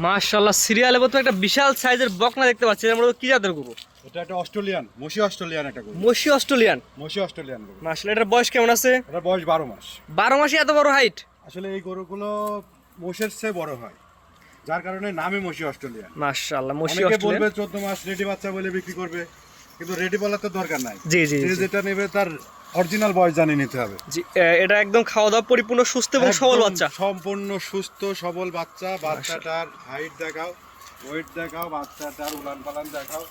মাশাআল্লাহ, সিরিয়ালে তো একটা বিশাল সাইজের বকনা দেখতে পাচ্ছি। এর মধ্যে কি জাতের গরু? এটা একটা অস্ট্রেলিয়ান, মশি অস্ট্রেলিয়ান একটা গরু। মশি অস্ট্রেলিয়ান? মশি অস্ট্রেলিয়ান গরু। মাশাআল্লাহ, এটার বয়স কেমন আছে? এটার বয়স 12 মাস। 12 মাসে এত বড় হাইট? আসলে এই গরুগুলো মোষের চেয়ে বড় হয়, যার কারণে নামে মশি অস্ট্রেলিয়ান। মাশাআল্লাহ, মশি অনেকে অস্ট্রেলিয়ান। বলবে 14 মাস রেডি বাচ্চা বলে বিক্রি করবে, কিন্তু রেডি বলার তো দরকার নাই। জি জি যে জি। যেটা নেবে তার অরিজিনাল বয়স জানিয়ে নিতে হবে। জি, এটা একদম খাওয়া দাওয়া পরিপূর্ণ সুস্থ এবং সবল একদম বাচ্চা। সম্পূর্ণ সুস্থ সবল বাচ্চা। বাচ্চাটার হাইট দেখাও, ওয়েট দেখাও, বাচ্চাটার উলান পালান দেখাও।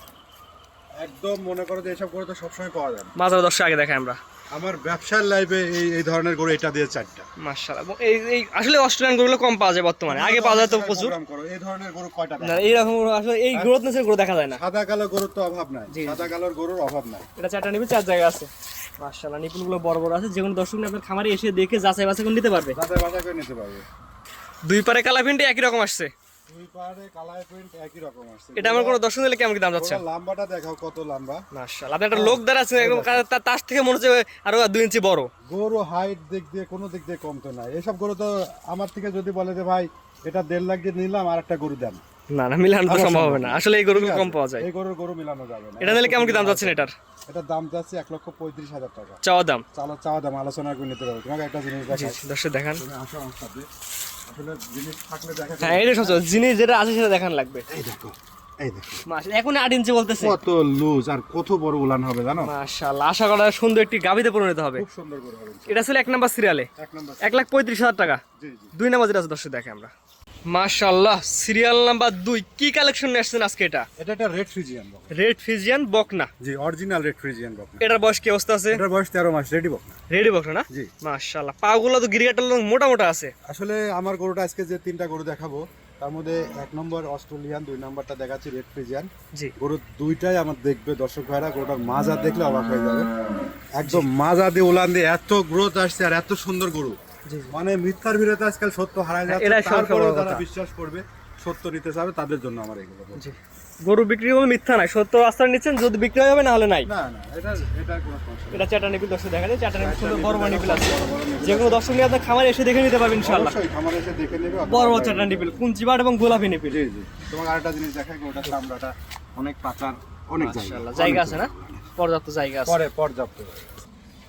একদম মনে করো যে এসব গরু তো সবসময় পাওয়া যায় না। মাত্র 10 আগে দেখাই আমরা। আমার ব্যবসার লাইফে এই ধরনের গরু এটা দিয়ে 4টা। মাশাআল্লাহ, এবং এই আসলে অস্ট্রেলিয়ান গরুগুলো কম পাওয়া যায় বর্তমানে, আগে পাওয়া যেত প্রচুর। প্রোগ্রাম করো, এই ধরনের গরু কয়টা না, দেখাও? এইরকম আসলে এই গ্রোথনেসের গরু দেখা যায় না। সাদা কালো গরুর তো অভাব নাই, জি, জি। সাদা কালোর গরুর অভাব নাই। এটা 4টা নিবে, 4 জায়গা আছে। মাশাআল্লাহ, নিপুণগুলো বড় বড় আছে। যে কোনো দর্শক আপনার খামারে এসে দেখে যাচাই বাছাই করে নিতে পারবে। যাদের বাসা করে নিতে পারবে। দুই পারে কালা প্রিন্ট একই রকম আসছে। দুই পাড়ে কালার প্রিন্ট একই রকম আছে। এটা আমার কোনো দর্শক নিলে কেমন কি দাম যাচ্ছে? ওরা লম্বাটা দেখাও কত লম্বা। মাশাআল্লাহ, আপনি একটা লোক দাঁড়া আছে একদম তার থেকে মনে হচ্ছে আরো 2 ইঞ্চি বড়। গরু হাইট দিক দিয়ে কোনো দিক দিয়ে কম তো নাই। এসব গরু তো আমার থেকে যদি বলে যে ভাই এটা 1.5 লাখ দিয়ে নিলাম আর একটা গরু দেন, না না, মিলানো তো সম্ভব হবে না। আসলে এই গরুগুলো কম পাওয়া যায়। এই গরুর গরু মিলানো যাবে না। এটা নিলে কেমন কি দাম যাচ্ছে এটার? এটার দাম যাচ্ছে 1,35,000 টাকা। চাওয়া দাম? চাওয়া দাম আলোচনা করে নিতে পারবে। তোমাকে একটা জিনিস দেখাই, দর্শক দেখান। তুমি আসো আমার সাথে। আসলে জিনিস থাকলে দেখা হ্যাঁ, এটা সব জিনিস যেটা আছে সেটা দেখান লাগবে। এই দেখো, এই দেখো মাশাআল্লাহ, এখন 8 ইঞ্চি বলতেছে। কত লুজ আর কত বড় উলান হবে জানো? মাশাআল্লাহ, আশা করা সুন্দর একটি গাভীতে পরিণত হবে। খুব সুন্দর করে হবে। এটা ছিল 1 নাম্বার সিরিয়ালে, এক নম্বর। 1,35,000 টাকা। জি জি। 2 নাম্বার যেটা আছে দর্শক দেখে আমরা। মাশাআল্লাহ, সিরিয়াল নাম্বার 2 কি কালেকশন নিয়ে আসছেন আজকে? এটা এটা একটা রেড ফ্রিজিয়ান বক। রেড ফিজিয়ান বকনা। জি, অরিজিনাল রেড ফ্রিজিয়ান বক। এটার বয়স কি অবস্থা আছে? এটার বয়স 13 মাস, রেডি বক না। রেডি বকনা না? জি। মাশাআল্লাহ, পাগুলো তো গিরিগাটার মোটা মোটা আছে। আসলে আমার গরুটা আজকে যে 3টা গরু দেখাবো তার মধ্যে 1 নম্বর অস্ট্রেলিয়ান, 2 নম্বরটা দেখাচ্ছি রেড ফ্রিজিয়ান। জি। গরু দুইটাই আমার দেখবে দর্শক ভাইরা, গরুটার মাজা দেখলে অবাক হয়ে যাবে। একদম মাজা দিয়ে উলান দিয়ে এত গ্রোথ আসছে আর এত সুন্দর গরু। জি। মানে মিথ্যার ভিড়ে আজকাল সত্য হারায় এটাই যাচ্ছে। সব তারপরেও কথা। যারা বিশ্বাস করবে, সত্য নিতে চাবে, তাদের জন্য আমার এগুলো। জি। গরু বিক্রি হলে মিথ্যা নাই, সত্য রাস্তায় নিচ্ছেন, যদি বিক্রি হবে না হলে নাই। না না, এটা কোনো সমস্যা নেই। এটা 4টা নিপিল দর্শক দেখা যায়। 4টা নিপিল সুন্দর বড় বড় নিপিল আছে। যে কোনো দর্শক নিয়ে আপনার খামারে এসে দেখে নিতে পারবেন ইনশাআল্লাহ। অবশ্যই খামার এসে দেখে নেবে। বড় বড় 4টা নিপিল, কুঞ্চিবাট এবং গোলাপি নিপিল। জি জি। তোমাকে আরেকটা জিনিস দেখাই, গরুটার চামড়াটা অনেক পাতলা, অনেক মাশাআল্লাহ, জায়গা আছে না? পর্যাপ্ত জায়গা আছে। পরে পর্যাপ্ত।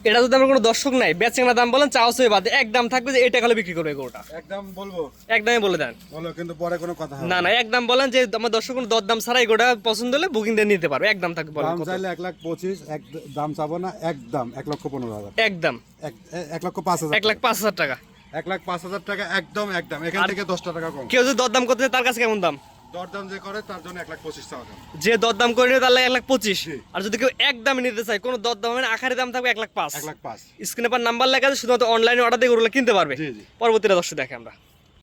এটা যদি আমার কোনো দর্শক নাই, বেচেনা দাম বলেন, চাও সই বাদে এক দাম থাকবে যে এই টাকা হলে বিক্রি করবে গরুটা। একদম বলবো, একদমই বলে দেন। বলো, কিন্তু পরে কোনো কথা হবে না না, একদম বলেন যে আমার দর্শক কোনো দরদাম ছাড়াই গোটা পছন্দ হলে বুকিং দিয়ে নিতে পারবে। একদম থাকবে বলেন দাম কত? চাইলে 1,25,000, এক দাম চাবো না, একদম 1,15,000। একদম 1,05,000। 1,05,000 টাকা। 1,05,000 টাকা একদম, একদম। এখান থেকে 10টা টাকা কম। কেউ যদি দরদাম করতে চায়, তার কাছে কেমন দাম? দরদাম যে করে তার জন্য 1,25,000 চাওয়া দাম। যে দরদাম করে নিবে তার লাগে 1,25,000। জি। আর যদি কেউ একদম নিতে চায়, কোনো দরদাম হবে না, আখারি দাম থাকবে 1,05,000। 1,05,000। স্ক্রিনে পর নাম্বার লেখা আছে, শুধুমাত্র অনলাইনে অর্ডার দিয়ে গরুগুলো কিনতে পারবে। জি জি। পরবর্তীটা দর্শক দেখে আমরা।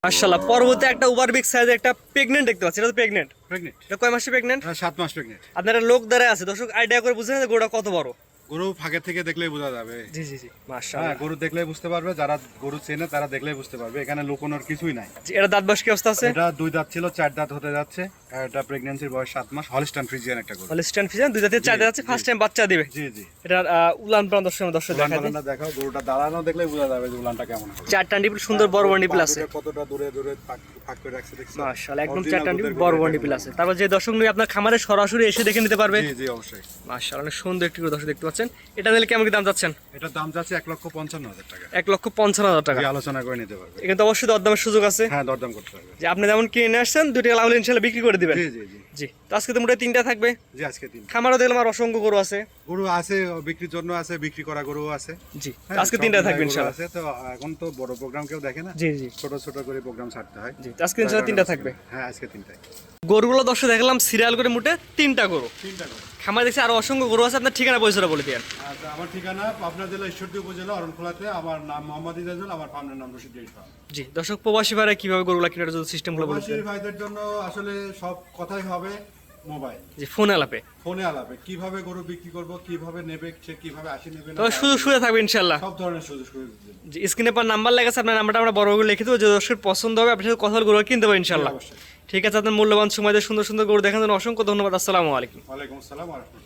মাশাআল্লাহ, পরবর্তী একটা ওভার বিগ সাইজের একটা প্রেগনেন্ট দেখতে পাচ্ছি। এটা তো প্রেগনেন্ট? প্রেগনেন্ট। এটা কয় মাসে প্রেগনেন্ট? 7 মাস প্রেগনেন্ট। আপনারা লোক দাঁড়ায় আছে, দর্শক আইডিয়া করে বুঝেন যে গরুটা কত বড়। গরু ফাঁকে থেকে দেখলেই বোঝা যাবে। জি জি জি, হ্যাঁ, মাশাআল্লাহ। গরু দেখলেই বুঝতে পারবে, যারা গরু চেনে তারা দেখলেই বুঝতে পারবে। এখানে লুকোনোর কিছুই নাই। জি, এটা দাঁত বয়স কি অবস্থা আছে? এটা 2 দাঁত ছিল, 4 দাঁত হতে যাচ্ছে। আর এটা প্রেগন্যান্সির বয়স 7 মাস, হলস্টাইন ফ্রিজিয়ান একটা গরু। হলস্টাইন ফ্রিজিয়ান, 2 দাঁতের 4 দাঁত আছে, ফার্স্ট টাইম বাচ্চা দিবে। জি জি। এটা উলান প্রাণ দর্শক দেখা যায়। উলানটা দেখাও, গরুটা দাঁড়ানো দেখলেই বোঝা যাবে যে উলানটা কেমন হবে। 4টা নিপিল সুন্দর বড় বড় নিপিল আছে। কতটা দূরে দূরে ফাঁক করে রাখছে দেখছো? মাশাআল্লাহ, একদম 4টা নিপিল বড় বড় নিপিল আছে। তারপর যে দর্শক নিয়ে আপনার খামারে সরাসরি এসে দেখে নিতে পারবে। জি জি, অবশ্যই। মাশাআল্লাহ, অনেক সুন্দর একটি গরু দর্শক দেখতে পাচ্ছেন। এটা নিলে কেমন কি দাম যাচ্ছেন? এটার দাম যাচ্ছে 1,55,000 টাকা। 1,55,000 টাকা। জি, আলোচনা করে নিতে পারবে। এখানে তো অবশ্যই দরদামের সুযোগ আছে। হ্যাঁ, দরদাম করতে পারবে। যে আপনি যেমন কিনে আসছেন, 2 টাকা লাভলে ইনশাআল্লাহ বিক্রি করে দিবেন। জি জি জি। জি, তো আজকে তো মোটামুটি 3টা থাকবে। জি, আজকে 3। খামারও দেখলাম আর অসংখ্য গরু আছে। গরু আছে বিক্রির জন্য, আছে বিক্রি করা গরুও আছে। জি, তো হ্যাঁ, আজকে সব 3টা থাকবে গরু ইনশাআল্লাহ। আছে। তো এখন তো বড় প্রোগ্রাম কেউ দেখে না, জি জি ছোট ছোট করে প্রোগ্রাম ছাড়তে হয়। জি, তো আজকে ইনশাআল্লাহ 3টা থাকবে। হ্যাঁ, আজকে 3টাই। গরুগুলো দর্শক দেখলাম সিরিয়াল করে মোটে 3টা গরু। 3টা গরু। খামার দেখছি আরো অসংখ্য গরু আছে। আপনার ঠিকানা পরিচয়টা বলে দিন। আচ্ছা, আমার ঠিকানা পাবনা জেলা ঈশ্বরদী উপজেলা অরণখোলাতে। আমার নাম মোহাম্মদ ইজাজুল, আমার ফার্মের নাম রশিদ ইসলাম। জি, দর্শক প্রবাসী ভাইরা কিভাবে গরুগুলো কেনার জন্য সিস্টেমগুলো বলে দিন। প্রবাসী ভাইদের জন্য আসলে সব কথাই হবে মোবাইল, জি, ফোন আলাপে। ফোনে আলাপে। কিভাবে গরু বিক্রি করব, কিভাবে নেবে, সে কিভাবে আসি নেবে না, তবে সুযোগ সুবিধা থাকবে ইনশাআল্লাহ। সব ধরনের সুযোগ সুবিধা দিবেন। জি, স্ক্রিনে পর নাম্বার লেখা আছে, আপনার নাম্বারটা আমরা বড় করে লিখে দেবো। যে দর্শকের পছন্দ হবে আপনার সাথে কথা বলে গরু কিনতে পারবেন ইনশাআল্লাহ। অবশ্যই। ঠিক আছে, আপনার মূল্যবান সময় দিয়ে সুন্দর সুন্দর গরু দেখার জন্য অসংখ্য ধন্যবাদ। আসসালামু আলাইকুম। ওয়ালাইকুম আসসালাম ওয়া রাহমাতুল্লাহ।